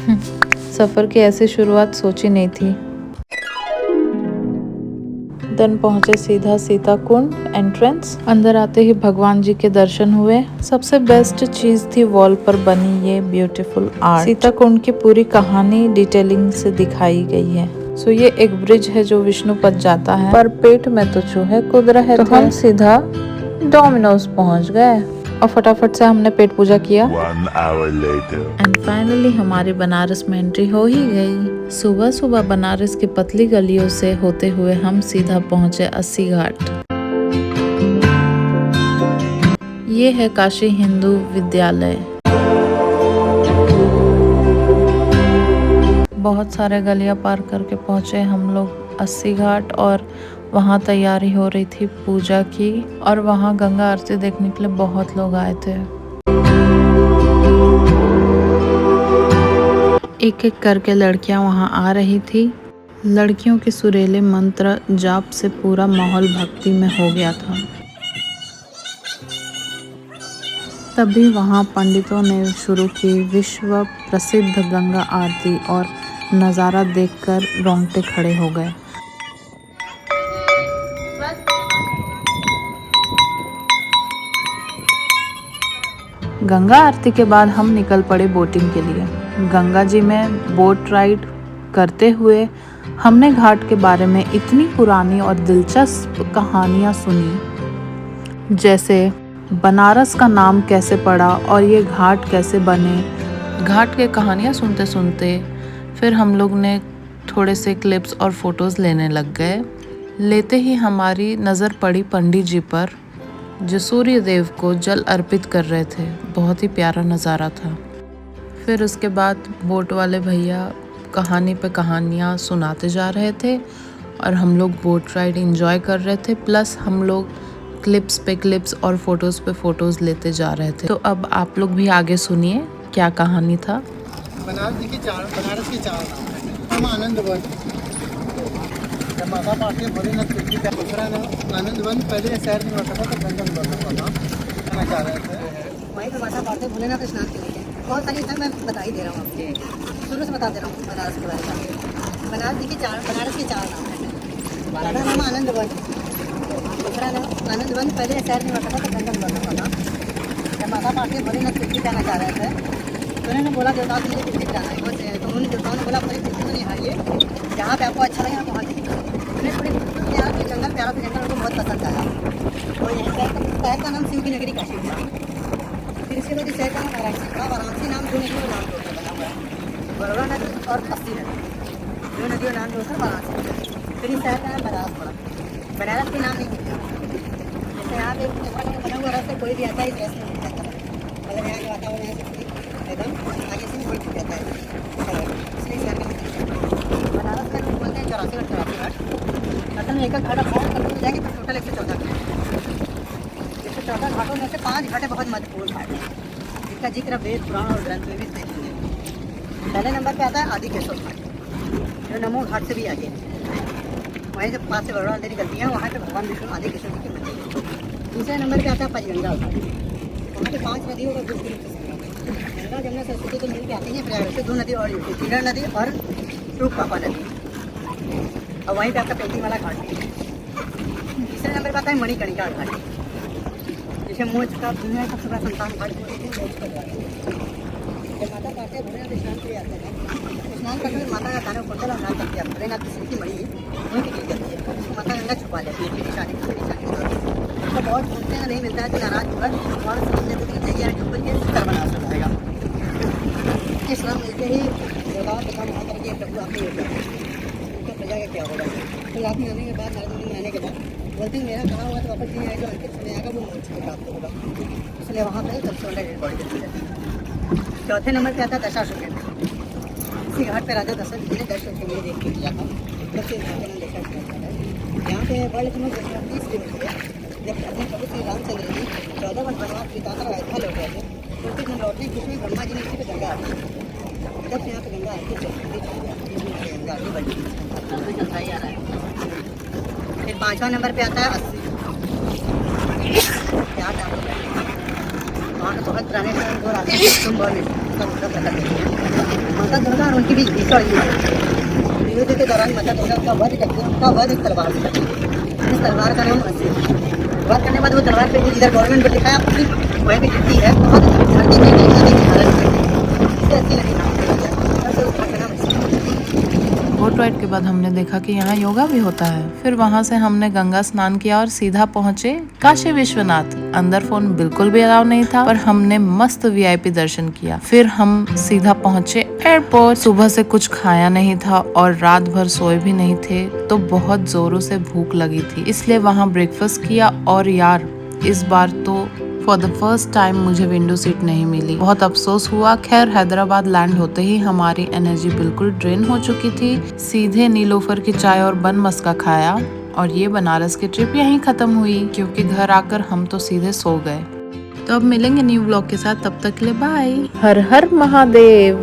सफ़र की ऐसी शुरुआत सोची नहीं थी। देन पहुंचे सीधा सीता कुंड एंट्रेंस। अंदर आते ही भगवान जी के दर्शन हुए। सबसे बेस्ट चीज थी वॉल पर बनी ये ब्यूटीफुल आर्ट। सीता कुंड की पूरी कहानी डिटेलिंग से दिखाई गई है। सो ये एक ब्रिज है जो विष्णु पद जाता है, पर पेट में तो चूहे कूद रहे थे। हम सीधा डोमिनोज पहुंच गए और फटाफट से हमने पेट पूजा किया। 1 hour later. एंड फाइनली हमारी बनारस में एंट्री हो ही गई। सुबह सुबह बनारस की पतली गलियों से होते हुए हम सीधा पहुंचे अस्सी घाट। ये है काशी हिंदू विद्यालय। बहुत सारे गलियां पार करके पहुंचे हम लोग अस्सी घाट और वहाँ तैयारी हो रही थी पूजा की और वहाँ गंगा आरती देखने के लिए बहुत लोग आए थे। एक एक करके लड़कियां वहां आ रही थी। लड़कियों के सुरीले मंत्र जाप से पूरा माहौल भक्ति में हो गया था। तभी वहां पंडितों ने शुरू की विश्व प्रसिद्ध गंगा आरती और नज़ारा देखकर रोंगटे खड़े हो गए। गंगा आरती के बाद हम निकल पड़े बोटिंग के लिए। गंगा जी में बोट राइड करते हुए हमने घाट के बारे में इतनी पुरानी और दिलचस्प कहानियाँ सुनी, जैसे बनारस का नाम कैसे पड़ा और ये घाट कैसे बने। घाट के कहानियाँ सुनते सुनते फिर हम लोग ने थोड़े से क्लिप्स और फोटोज़ लेने लग गए। लेते ही हमारी नज़र पड़ी पंडित जी पर, जो सूर्य देव को जल अर्पित कर रहे थे। बहुत ही प्यारा नज़ारा था। फिर उसके बाद बोट वाले भैया कहानी पे कहानियाँ सुनाते जा रहे थे और हम लोग बोट राइड एंजॉय कर रहे थे। प्लस हम लोग क्लिप्स पे क्लिप्स और फोटोज़ पे फोटोज़ लेते जा रहे थे। तो अब आप लोग भी आगे सुनिए क्या कहानी था। बनारस की चार हम आनंदवन माता पार्टी भोलेनाथ की दूसरा ना आनंदवन पहले शहर में होता था, तो गंगा में होता था। जा रहे थे वहीं पर माता पार्टी भोलेनाथ स्नान के लिए। बहुत सारी मैं बता ही दे रहा हूँ आपको, शुरू से बता दे रहा हूँ बनारस के बारे में। बनारस की चार नाम है। पहला नाम आनंदवन, दूसरा नाम आनंदवन पहले शहर में होता था, तो गंगा में होता था। जब माता पार्टी भोलेनाथ की जाना चाह रहे थे तो उन्होंने बोला देवता मुझे पिकनिक जाना है बस। तो उन्होंने देवताओं ने बोला भाई पिकनिक नहीं हारिए, जहाँ पे आपको अच्छा लगे आप वहाँ जाइए। उन्हें थोड़ी यहाँ पे जंगल प्यारा था, जंगल उनको बहुत पसंद आया। तो यहीं शहर का नाम शिव की नगरी काशी था। फिर इसके बाद शहर का नाम वाराणसी था। वाराणसी नाम दो नदियों नाम दो बना हुआ है, बड़ौदा नदी और अस्सी नदी, दो नदियों नाम दो सर वाराणसी। फिर इस शहर का नाम बनारस पड़ा। बनारस के नाम नहीं मिलता, जैसे यहाँ पे बना हुआ रास्ता कोई भी आता है इस रास्ते में जाता है, मतलब यहाँ के वातावरण यहाँ से एकदम आगे से बढ़ जाता है, इसलिए शहर का बनारस का लोग बोलते हैं 84 घाट। असल में एक घाट आप और जाएंगे तो टोटल 114 घाट। 114 घाटों में से 5 घाटें बहुत महत्वपूर्ण घाट हैं, जिसका जिक्र वेद पुराण और ग्रंथ में भी देखेंगे। पहले नंबर पे आता है आदि केशव घाट, जो नमो घाट से भी आगे है। वहीं से 5 से बड़ौदा नदी निकलती है, वहाँ पे भगवान विष्णु आदि केशव जी की मंदिर है। दूसरे नंबर पे आता है पंचगंगा घाट, वहाँ पे 5 नदियों का दूसरी रूप से गंगा जमुना सरस्वती तो मिलकर आती हैं प्रयाग से। 2 नदी और चीरा नदी और रूपपापा नदी, और वहीं पे आपका पेंटिंग वाला घाट है। तीसरे नंबर पर आता है मणिकर्णिका घाट, जिसे मोच का दुनिया का सबसे बड़ा संतान घाट माता पाते भोलेनाथ स्नान के लिए आते हैं। स्नान करते हुए माता का दानव कुंडल और नाम करती है। भोलेनाथ की सिंह मणि वहीं की गिर जाती है, उसको माता गंगा छुपा लेती है निशानी उसको बहुत ढूंढते हैं, नहीं मिलता है तो नाराज होकर और समझने को जगह ढूंढ के घर बना सकता है। इस नाम मिलते ही देवताओं तथा वहाँ करके प्रभु आपने योजना उनका प्रजा का क्या होगा। तो रात में आने के बाद नारद मुनि में आने के बाद बोलते हैं मेरा कहा हुआ तो वापस नहीं आएगा, अंकित समय आएगा वो मोक्ष को प्राप्त होगा, इसलिए वहाँ पर सबसे बड़ा डेड बॉडी देती है। चौथे नंबर पर आता है दशाश्वमेध। इसी घाट पर राजा दशरथ जी ने दशाश्वमेध देख के किया था, जब से घाट का नाम दशाश्वमेध है। यहाँ पे वर्ल्ड में 30 दिवस जब अपने प्रभु श्री रामचंद्र जी 14 वर्ष वनवास बिताकर अयोध्या लौट गए थे, तो उनके दिन लौटने की खुशी में ब्रह्मा जी ने इसी पे गंगा आरती, जब से यहाँ पे गंगा आरती गंगा आरती बढ़ी चलता ही आ रहा है। फिर 5वां नंबर पे आता है 80। वहाँ का बहुत पुराने दो रास्ते कुंभ और सब उसका प्रकट होती है। माता दुर्गा और उनकी भी ईश्वर युद्ध के दौरान माता दुर्गा का वध करते हैं। उनका वध एक तलवार से करते हैं। इस तलवार का नाम अस्सी है। वध करने के बाद वो तलवार पे इधर गवर्नमेंट को दिखाया, अपनी वह भी गिरती है बहुत धरती में गिरती है, धारण करती है। इससे अस्सी लगी नाम दिया गया। तब से उस घाट का नाम अस्सी है। बोट राइड के बाद हमने देखा कि यहाँ योगा भी होता है। फिर वहाँ से हमने गंगा स्नान किया और सीधा पहुँचे काशी विश्वनाथ। अंदर फोन बिल्कुल भी अलाउ नहीं था, पर हमने मस्त वीआईपी दर्शन किया। फिर हम सीधा पहुँचे एयरपोर्ट। सुबह से कुछ खाया नहीं था और रात भर सोए भी नहीं थे, तो बहुत जोरों से भूख लगी थी, इसलिए वहाँ ब्रेकफास्ट किया। और यार, इस बार तो फॉर द फर्स्ट टाइम मुझे विंडो सीट नहीं मिली। बहुत अफसोस हुआ। खैर, हैदराबाद लैंड होते ही हमारी एनर्जी बिल्कुल ड्रेन हो चुकी थी। सीधे नीलोफर की चाय और बन मस्का खाया और ये बनारस की ट्रिप यहीं खत्म हुई, क्योंकि घर आकर हम तो सीधे सो गए। तो अब मिलेंगे न्यू व्लॉग के साथ, तब तक के लिए बाय। हर हर महादेव।